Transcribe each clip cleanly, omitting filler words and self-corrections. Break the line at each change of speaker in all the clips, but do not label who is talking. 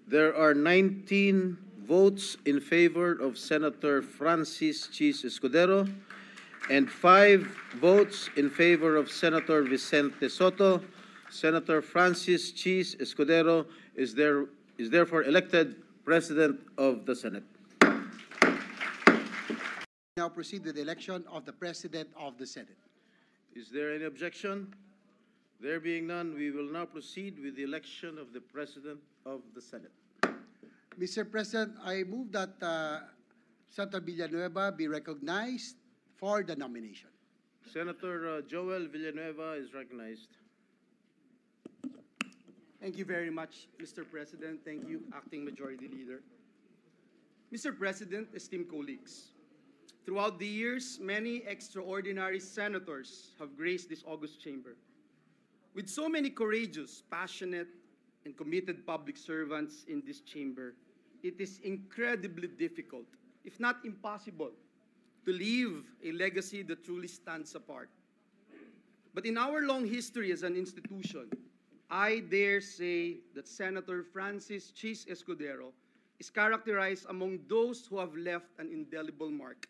There are 19 votes in favor of Senator Francis Chis Escudero and 5 votes in favor of Senator Vicente Soto. Senator Francis Chis Escudero is therefore elected President of the Senate.
Now proceed with the election of the President of the Senate.
Is there any objection? There being none, we will now proceed with the election of the President of the Senate.
Mr. President, I move that Senator Villanueva be recognized for the nomination.
Senator Joel Villanueva is recognized.
Thank you very much, Mr. President. Thank you, Acting Majority Leader. Mr. President, esteemed colleagues, throughout the years, many extraordinary senators have graced this august chamber. With so many courageous, passionate, and committed public servants in this chamber, it is incredibly difficult, if not impossible, to leave a legacy that truly stands apart. But in our long history as an institution, I dare say that Senator Francis Chis Escudero is characterized among those who have left an indelible mark.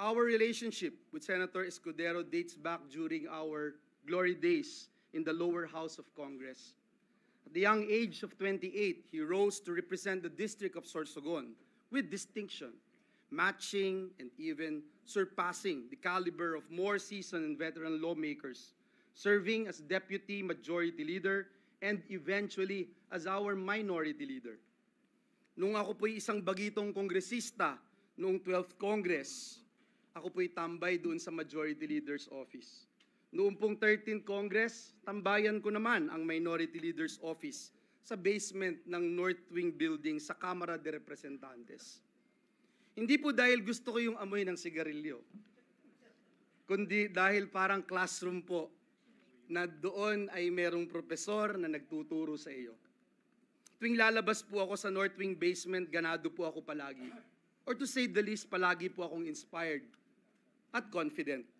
Our relationship with Senator Escudero dates back during our glory days in the lower house of Congress. At the young age of 28, he rose to represent the district of Sorsogon with distinction, matching and even surpassing the caliber of more seasoned and veteran lawmakers, serving as Deputy Majority Leader and eventually as our Minority Leader. Nung ako po'y isang bagitong kongresista noong 12th Congress, ako po'y tambay doon sa Majority Leader's office. Noong pong 13th Congress, tambayan ko naman ang Minority Leader's office sa basement ng North Wing Building sa Kamara de Representantes. Hindi po dahil gusto ko yung amoy ng sigarilyo, kundi dahil parang classroom po na doon ay merong profesor na nagtuturo sa iyo. Tuwing lalabas po ako sa North Wing basement, ganado po ako palagi. Or to say the least, palagi po akong inspired at confident.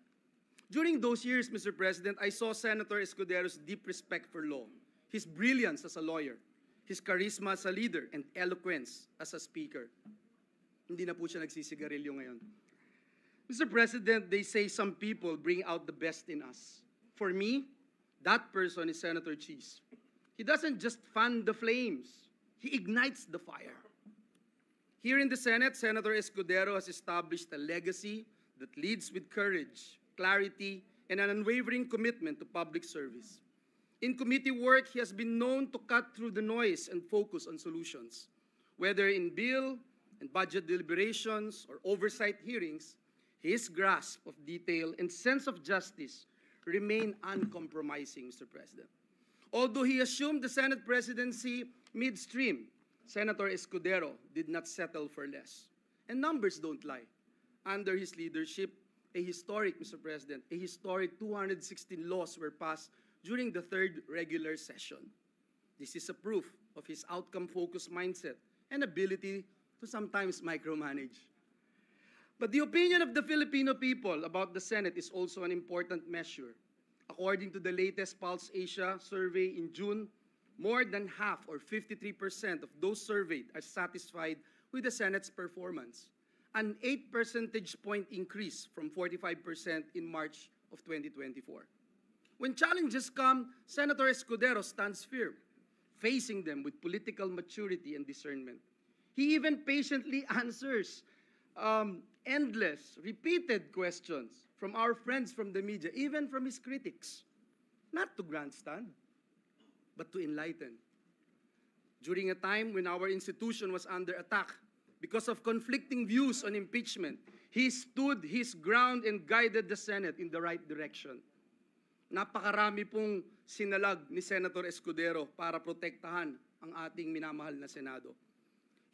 During those years, Mr. President, I saw Senator Escudero's deep respect for law, his brilliance as a lawyer, his charisma as a leader, and eloquence as a speaker. Hindi na po siya nagsisigarilyo ngayon. Mr. President, they say some people bring out the best in us. For me, that person is Senator Chis. He doesn't just fan the flames, he ignites the fire. Here in the Senate, Senator Escudero has established a legacy that leads with courage, clarity, and an unwavering commitment to public service. In committee work, he has been known to cut through the noise and focus on solutions. Whether in bill and budget deliberations or oversight hearings, his grasp of detail and sense of justice remain uncompromising, Mr. President. Although he assumed the Senate presidency midstream, Senator Escudero did not settle for less. And numbers don't lie. Under his leadership, a historic 216 laws were passed during the third regular session. This is a proof of his outcome-focused mindset and ability to sometimes micromanage. But the opinion of the Filipino people about the Senate is also an important measure. According to the latest Pulse Asia survey in June, more than half or 53% of those surveyed are satisfied with the Senate's performance, an 8 percentage point increase from 45% in March of 2024. When challenges come, Senator Escudero stands firm, facing them with political maturity and discernment. He even patiently answers endless, repeated questions from our friends from the media, even from his critics, not to grandstand, but to enlighten. During a time when our institution was under attack because of conflicting views on impeachment, he stood his ground and guided the Senate in the right direction. Napakarami pong sinalag ni Senator Escudero para protektahan ang ating minamahal na Senado.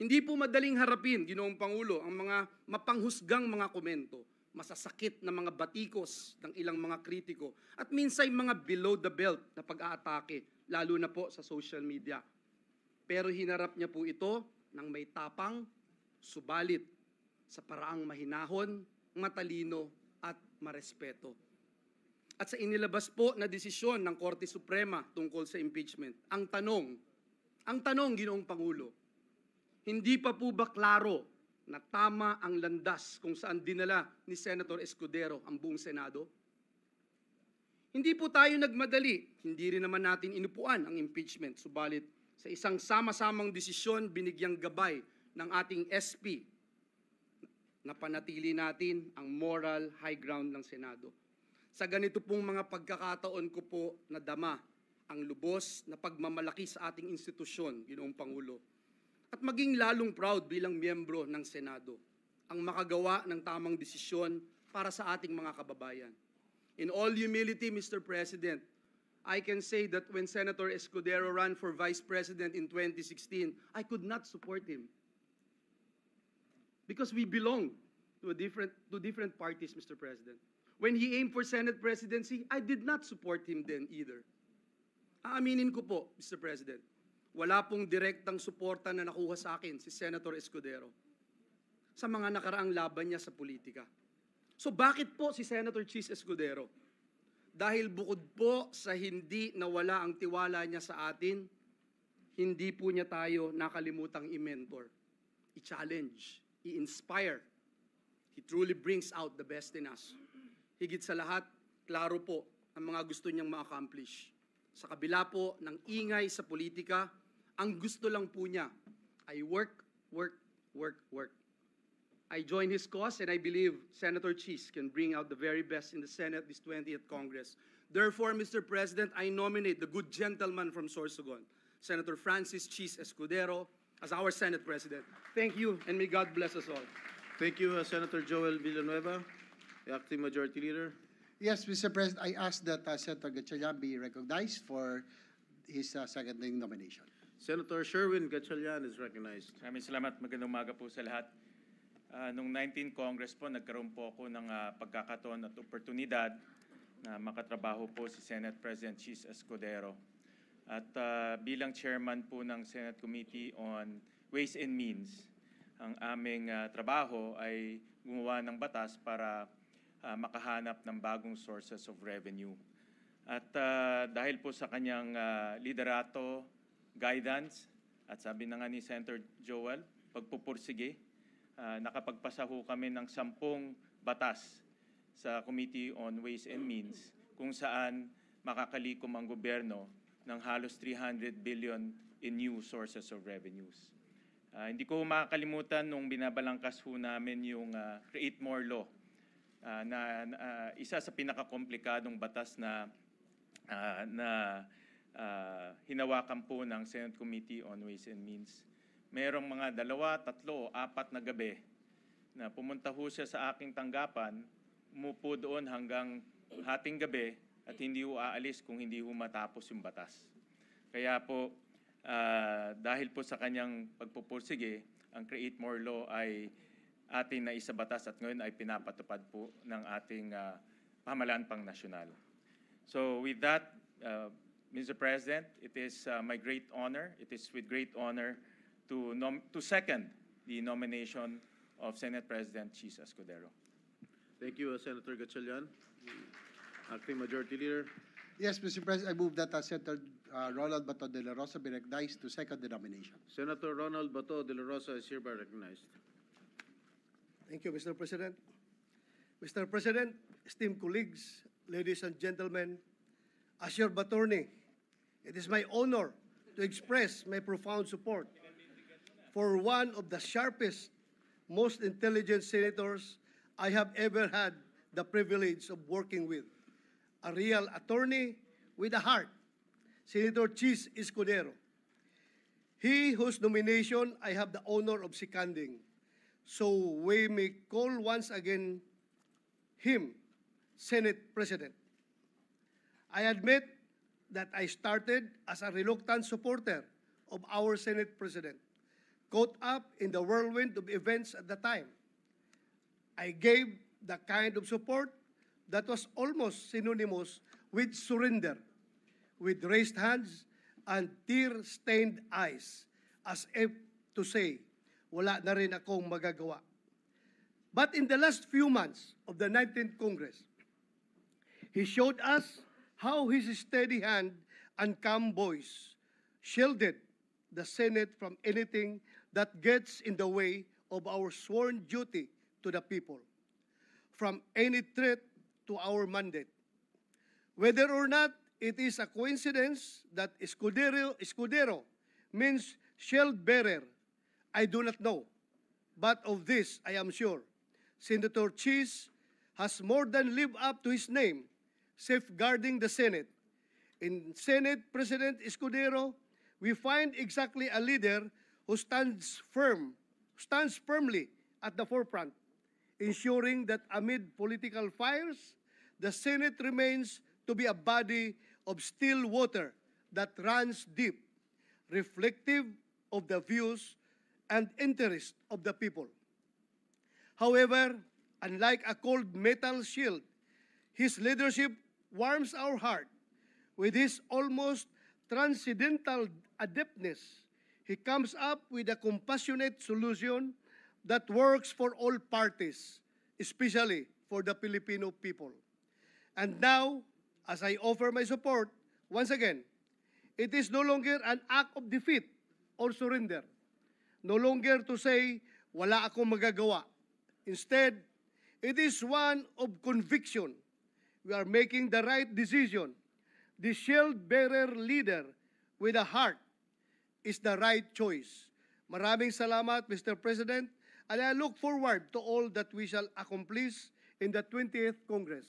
Hindi po madaling harapin, Ginoong Pangulo, ang mga mapanghusgang mga komento, masasakit na mga batikos ng ilang mga kritiko, at minsay mga below the belt na pag-aatake, lalo na po sa social media. Pero hinarap niya po ito ng may tapang, subalit sa paraang mahinahon, matalino at marespeto. At sa inilabas po na desisyon ng Korte Suprema tungkol sa impeachment, ang tanong, Ang tanong, Ginoong Pangulo, hindi pa po ba klaro na tama ang landas kung saan dinala ni Senator Escudero ang buong Senado? Hindi po tayo nagmadali, hindi rin naman natin inupuan ang impeachment, subalit sa isang sama-samang desisyon binigyang gabay ng ating SP na panatili natin ang moral high ground ng Senado. Sa ganito pong mga pagkakataon ko po nadama ang lubos na pagmamalaki sa ating institusyon, Ginoong Pangulo, at maging lalong proud bilang miyembro ng Senado ang makagawa ng tamang desisyon para sa ating mga kababayan. In all humility, Mr. President, I can say that when Senator Escudero ran for Vice President in 2016, I could not support him. Because we belong to different parties, Mr. President. When he aimed for Senate presidency, I did not support him then either. Aaminin ko po, Mr. President, wala pong direktang suporta na nakuha sa akin si Senator Escudero sa mga nakaraang laban niya sa politika. So bakit po si Senator Chis Escudero? Dahil bukod po sa hindi nawala ang tiwala niya sa atin, hindi po niya tayo nakalimutang i-mentor, i-challenge, i-inspire. He truly brings out the best in us. Higit sa lahat, klaro po ang mga gusto niyang ma-accomplish. Sa kabila po ng ingay sa politika, ang gusto lang po niya ay work, work, work, work. I join his cause and I believe Senator Chis can bring out the very best in the Senate this 20th Congress. Therefore, Mr. President, I nominate the good gentleman from Sorsogon, Senator Francis Chis Escudero, as our Senate President. Thank you and may God bless us all.
Thank you, Senator Joel Villanueva, the Acting Majority Leader.
Yes, Mr. President, I ask that Senator Gatchalian be recognized for his seconding nomination.
Senator Sherwin Gatchalian is recognized.
Maraming salamat. Magandang umaga po sa lahat. Noong 19 Congress po, nagkaroon po ako ng pagkakataon at oportunidad na makatrabaho po si Senate President Chis Escudero. At bilang chairman po ng Senate Committee on Ways and Means, ang aming trabaho ay gumawa ng batas para makahanap ng bagong sources of revenue. At dahil po sa kanyang liderato, guidance, at sabi na nga ni Senator Joel, pagpupursige, nakapagpasa ho kami ng 10 batas sa Committee on Ways and Means kung saan makakalikom ang gobyerno ng halos 300 billion in new sources of revenues. Hindi ko makakalimutan nung binabalangkas ho namin yung Create More Law, na isa sa pinakakomplikadong batas na hinawakan po ng Senate Committee on Ways and Means. Merong mga 2, 3, 4 na gabi na pumunta ho siya sa aking tanggapan, umupo doon hanggang hating gabi at hindi ho aalis kung hindi ho matapos yung batas. Kaya po, dahil po sa kanyang pagpupursige, ang Create More Law ay ating naisabatas at ngayon ay pinapatupad po ng ating pamahalaan pang nasyonal. So with that, Mr. President, it is my great honor, it is with great honor to second the nomination of Senate President Chis Escudero.
Thank you, Senator Gatchalian. Acting Majority Leader.
Yes, Mr. President, I move that Senator Ronald Bato de la Rosa be recognized to second the nomination.
Senator Ronald Bato de la Rosa is hereby recognized.
Thank you, Mr. President. Mr. President, esteemed colleagues, ladies and gentlemen, as your attorney, it is my honor to express my profound support for one of the sharpest, most intelligent senators I have ever had the privilege of working with. A real attorney with a heart, Senator Chis Escudero. He whose nomination I have the honor of seconding. So we may call once again him Senate President. I admit that I started as a reluctant supporter of our Senate President, caught up in the whirlwind of events at the time. I gave the kind of support that was almost synonymous with surrender, with raised hands and tear-stained eyes, as if to say, wala na rin akong magagawa. But in the last few months of the 19th Congress, he showed us how his steady hand and calm voice shielded the Senate from anything that gets in the way of our sworn duty to the people, from any threat to our mandate. Whether or not it is a coincidence that Escudero means shield bearer, I do not know. But of this I am sure. Senator Cheese has more than lived up to his name, safeguarding the Senate. In Senate President Escudero, we find exactly a leader who stands firmly at the forefront, ensuring that amid political fires, the Senate remains to be a body of still water that runs deep, reflective of the views and interests of the people. However, unlike a cold metal shield, his leadership warms our heart. With his almost transcendental adeptness, he comes up with a compassionate solution that works for all parties, especially for the Filipino people. And now, as I offer my support, once again, it is no longer an act of defeat or surrender. No longer to say, wala akong magagawa. Instead, it is one of conviction. We are making the right decision. The shield-bearer leader with a heart is the right choice. Maraming salamat, Mr. President, and I look forward to all that we shall accomplish in the 20th Congress.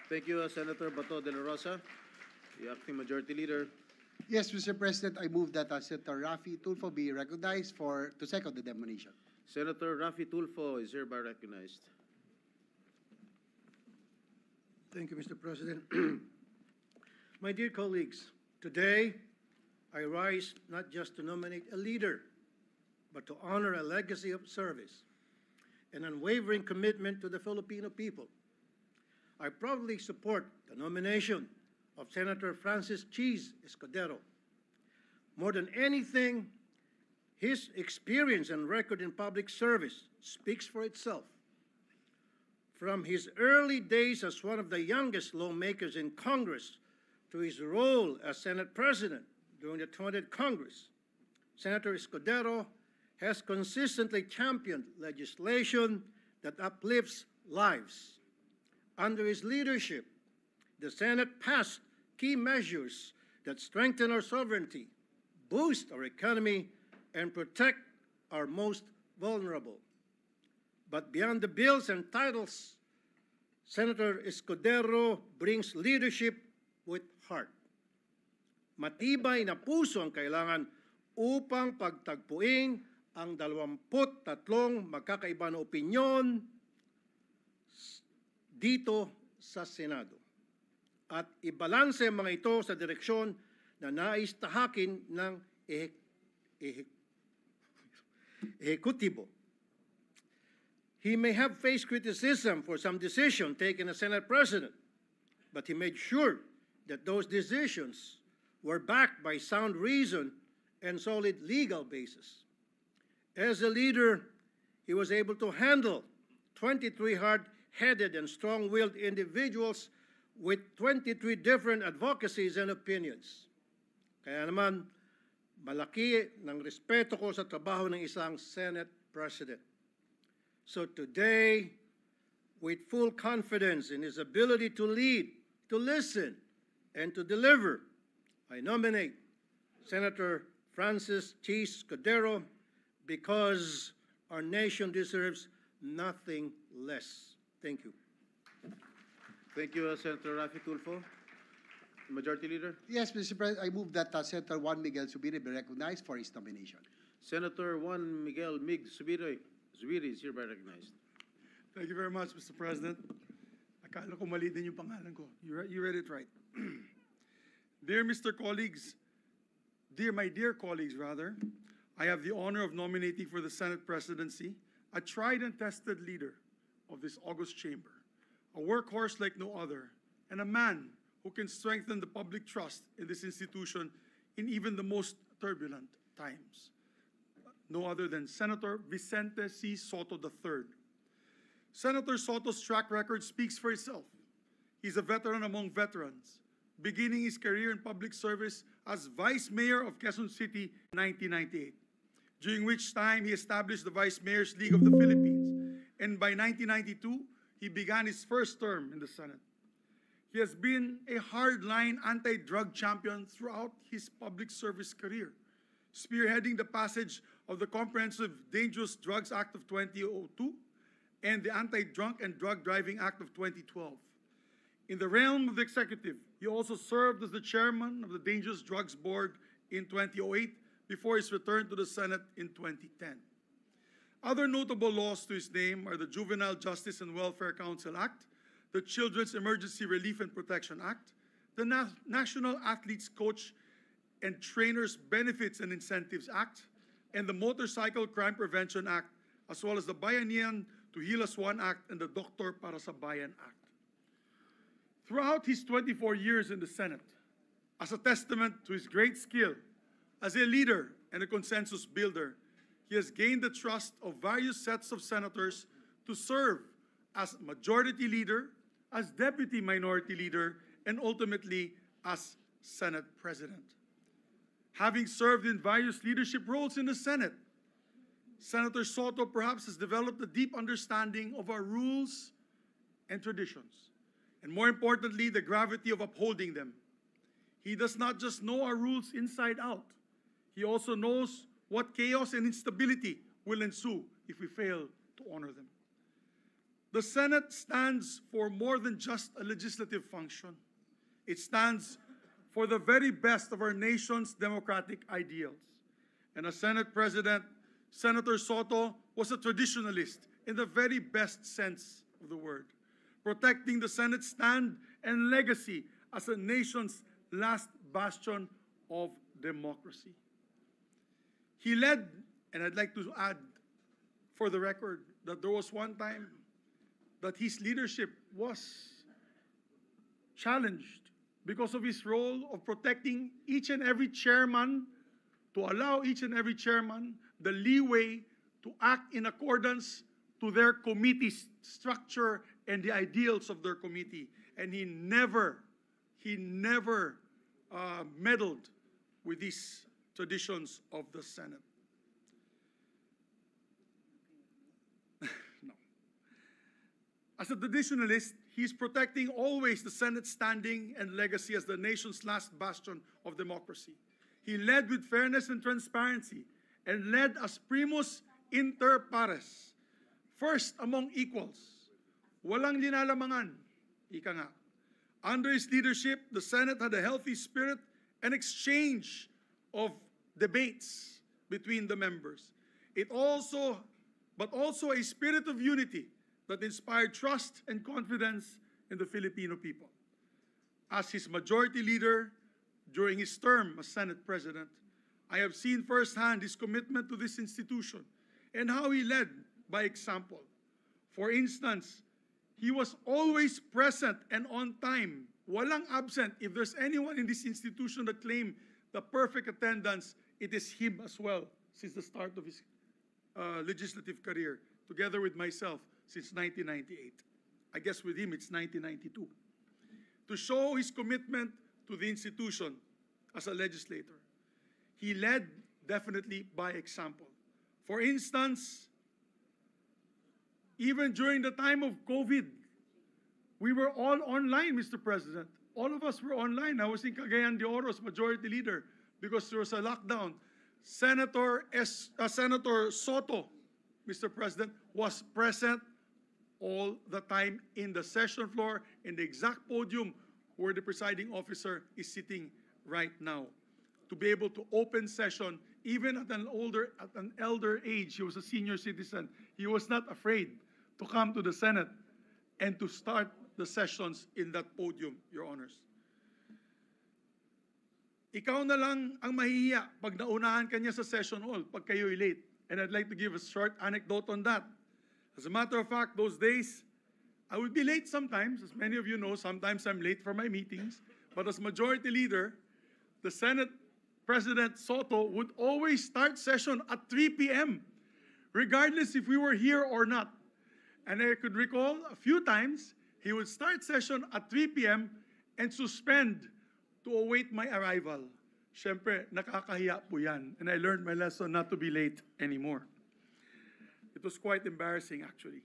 Thank you, Senator Bato de la Rosa, the Acting Majority Leader.
Yes, Mr. President, I move that Senator Raffy Tulfo be recognized to second the nomination.
Senator Raffy Tulfo is hereby recognized.
Thank you, Mr. President. My dear colleagues, today I rise not just to nominate a leader, but to honor a legacy of service, an unwavering commitment to the Filipino people. I proudly support the nomination of Senator Francis Cheese Escudero. More than anything, his experience and record in public service speaks for itself. From his early days as one of the youngest lawmakers in Congress to his role as Senate President during the 20th Congress, Senator Escudero has consistently championed legislation that uplifts lives. Under his leadership, the Senate passed key measures that strengthen our sovereignty, boost our economy, and protect our most vulnerable. But beyond the bills and titles, Senator Escudero brings leadership with heart. Matibay na puso ang kailangan upang pagtagpuin ang 23 magkakaiba na opinyon dito sa Senado at ibalanse ang mga ito sa direksyon na nais tahakin ng ehekutibo. He may have faced criticism for some decision taken as Senate President, but he made sure that those decisions were backed by sound reason and solid legal basis. As a leader, he was able to handle 23 hard-headed and strong-willed individuals with 23 different advocacies and opinions. Kaya naman, malaki ng respeto ko sa trabaho ng isang Senate President. So today, with full confidence in his ability to lead, to listen, and to deliver, I nominate Senator Francis Cheese Escudero because our nation deserves nothing less. Thank you.
Thank you, Senator Raffy Tulfo. Majority Leader.
Yes, Mr. President, I move that Senator Juan Miguel Zubiri be recognized for his nomination.
Senator Juan Miguel Mig Zubiri is hereby recognized.
Thank you very much, Mr. President. Akala ko mali din yung pangalan ko. You read it right. Dear my dear colleagues, I have the honor of nominating for the Senate presidency a tried and tested leader of this august chamber, a workhorse like no other, and a man who can strengthen the public trust in this institution in even the most turbulent times. No other than Senator Vicente C. Soto III. Senator Soto's track record speaks for itself. He's a veteran among veterans, beginning his career in public service as Vice Mayor of Quezon City in 1998, during which time he established the Vice Mayors League of the Philippines. And by 1992, he began his first term in the Senate. He has been a hardline anti-drug champion throughout his public service career, spearheading the passage of the Comprehensive Dangerous Drugs Act of 2002 and the Anti-Drunk and Drug Driving Act of 2012. In the realm of the executive, he also served as the chairman of the Dangerous Drugs Board in 2008 before his return to the Senate in 2010. Other notable laws to his name are the Juvenile Justice and Welfare Council Act, the Children's Emergency Relief and Protection Act, the National Athletes Coach and Trainers Benefits and Incentives Act, and the Motorcycle Crime Prevention Act, as well as the Bayanihan to Heal as One Act and the Doktor para sa Bayan Act. Throughout his 24 years in the Senate, as a testament to his great skill as a leader and a consensus builder, he has gained the trust of various sets of senators to serve as majority leader, as deputy minority leader, and ultimately as Senate President. Having served in various leadership roles in the Senate, Senator Soto perhaps has developed a deep understanding of our rules and traditions, and more importantly, the gravity of upholding them. He does not just know our rules inside out, he also knows what chaos and instability will ensue if we fail to honor them. The Senate stands for more than just a legislative function. It stands for the very best of our nation's democratic ideals. And as Senate President, Senator Soto was a traditionalist in the very best sense of the word, protecting the Senate's stand and legacy as the nation's last bastion of democracy. He led, and I'd like to add for the record that there was one time that his leadership was challenged because of his role of protecting each and every chairman, to allow each and every chairman the leeway to act in accordance to their committee's structure and the ideals of their committee. And he never meddled with these traditions of the Senate. No. As a traditionalist, he is protecting always the Senate's standing and legacy as the nation's last bastion of democracy. He led with fairness and transparency and led as primus inter pares, first among equals. Walang linalamangan, ika nga. Under his leadership, the Senate had a healthy spirit and exchange of debates between the members. But also a spirit of unity that inspired trust and confidence in the Filipino people. As his majority leader during his term as Senate President, I have seen firsthand his commitment to this institution and how he led by example. For instance, he was always present and on time, walang absent. If there's anyone in this institution that claimed the perfect attendance, it is him as well since the start of his legislative career, together with myself since 1998. I guess with him it's 1992. To show his commitment to the institution as a legislator, he led definitely by example. For instance, even during the time of COVID, we were all online, Mr. President. All of us were online. I was in Cagayan de Oro as majority leader because there was a lockdown. Senator Soto, Mr. President, was present all the time in the session floor, in the exact podium where the presiding officer is sitting right now, to be able to open session even at an elder age. He was a senior citizen. He was not afraid to come to the Senate and to start the sessions in that podium, Your Honors. Ikaw na lang ang mahihiya pag naunahan ka niya sa session hall pag kayo'y late. And I'd like to give a short anecdote on that. As a matter of fact, those days, I would be late sometimes. As many of you know, sometimes I'm late for my meetings. But as majority leader, the Senate President Soto would always start session at 3 p.m., regardless if we were here or not. And I could recall a few times, he would start session at 3 p.m. and suspend to await my arrival. Siyempre, nakakahiya po yan. And I learned my lesson not to be late anymore. It was quite embarrassing, actually.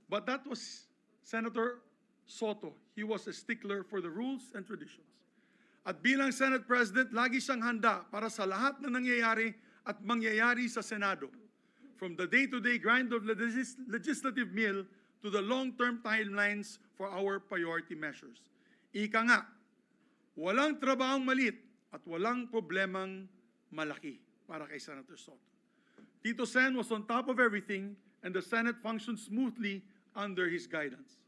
But that was Senator Soto. He was a stickler for the rules and traditions. At bilang Senate President, lagi siyang handa para sa lahat na nangyayari at mangyayari sa Senado. From the day-to-day grind of the legislative meal to the long-term timelines for our priority measures. Ika nga, walang trabahong malit at walang problemang malaki para kay Senator Soto. Tito Sen was on top of everything and the Senate functioned smoothly under his guidance.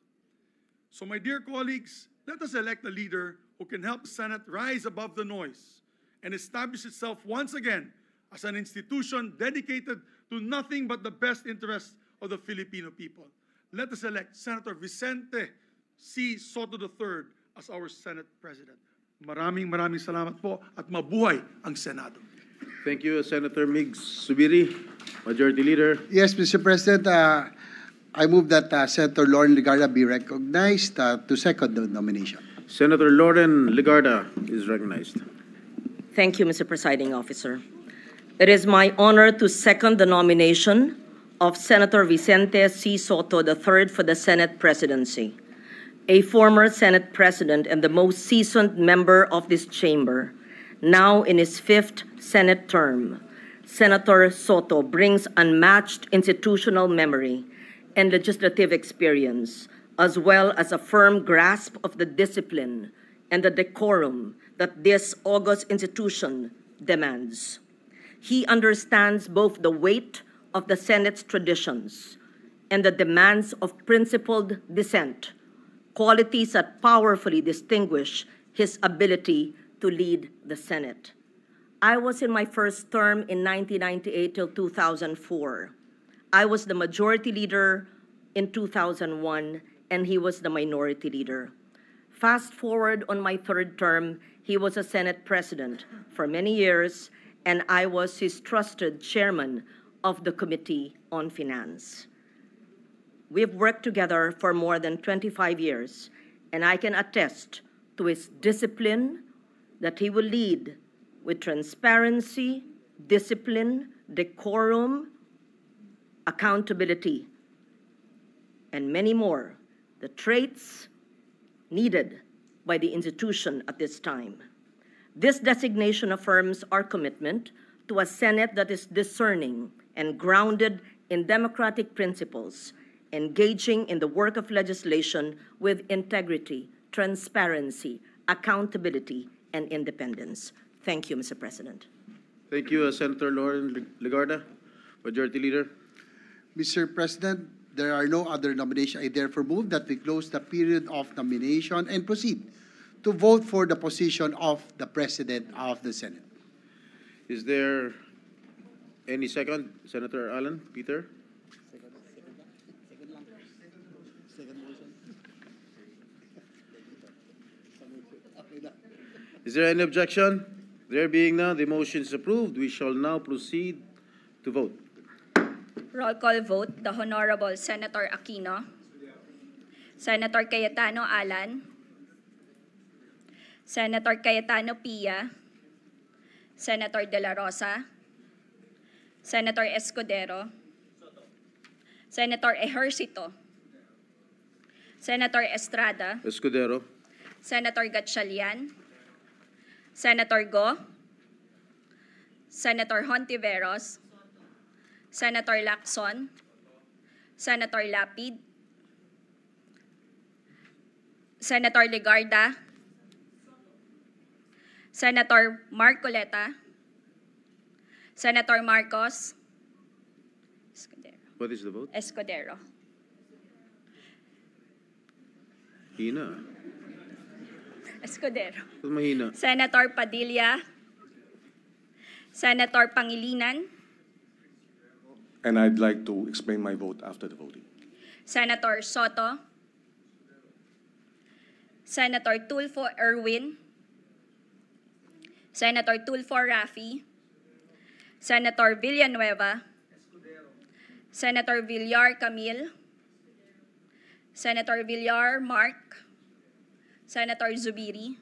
So my dear colleagues, let us elect a leader who can help the Senate rise above the noise and establish itself once again as an institution dedicated to nothing but the best interests of the Filipino people. Let us elect Senator Vicente C. Soto III as our Senate President. Maraming salamat po at mabuhay ang Senado.
Thank you, Senator Migs Subiri, Majority Leader.
Yes, Mr. President, I move that Senator Lauren Legarda be recognized to second the nomination.
Senator Lauren Legarda is recognized.
Thank you, Mr. Presiding Officer. It is my honor to second the nomination of Senator Vicente C. Soto III for the Senate presidency. A former Senate President and the most seasoned member of this chamber, now in his 5th Senate term, Senator Soto brings unmatched institutional memory and legislative experience, as well as a firm grasp of the discipline and the decorum that this august institution demands. He understands both the weight of the Senate's traditions and the demands of principled dissent, qualities that powerfully distinguish his ability to lead the Senate. I was in my first term in 1998 till 2004. I was the majority leader in 2001, and he was the minority leader. Fast forward on my 3rd term, he was a Senate president for many years, and I was his trusted chairman of the Committee on Finance. We've worked together for more than 25 years, and I can attest to his discipline that he will lead with transparency, discipline, decorum, accountability, and many more, the traits needed by the institution at this time. This designation affirms our commitment to a Senate that is discerning and grounded in democratic principles, engaging in the work of legislation with integrity, transparency, accountability, and independence. Thank you, Mr. President.
Thank you, Senator Lauren Legarda, Majority Leader.
Mr. President, there are no other nominations. I therefore move that we close the period of nomination and proceed to vote for the position of the President of the Senate.
Is there any second? Senator Alan Peter? Is there any objection? There being none, the motion is approved. We shall now proceed to vote.
Roll call vote, the Honorable Senator Aquino, Senator Cayetano Alan, Senator Cayetano Pia, Senator De La Rosa, Senator Escudero, Senator Ejercito, Senator Estrada,
Escudero.
Senator Gatchalian, Senator Go, Senator Hontiveros, Senator Lacson, Senator Lapid, Senator Legarda, Senator Marcoleta, Senator Marcos,
What is the vote?
Escudero.
Hina.
Escudero.
Ba't mahina?
Senator Padilla, Senator Pangilinan,
And I'd like to explain my vote after the voting.
Senator Soto, Senator Tulfo Erwin, Senator Tulfo Rafi, Senator Villanueva, Senator Villar Camille, Senator Villar Mark, Senator Zubiri,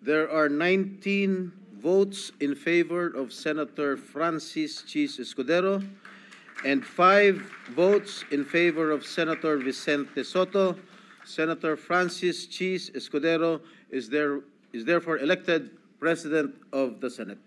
There are 19 votes in favor of Senator Francis Chis Escudero and 5 votes in favor of Senator Vicente Soto. Senator Francis Chis Escudero is therefore elected President of the Senate.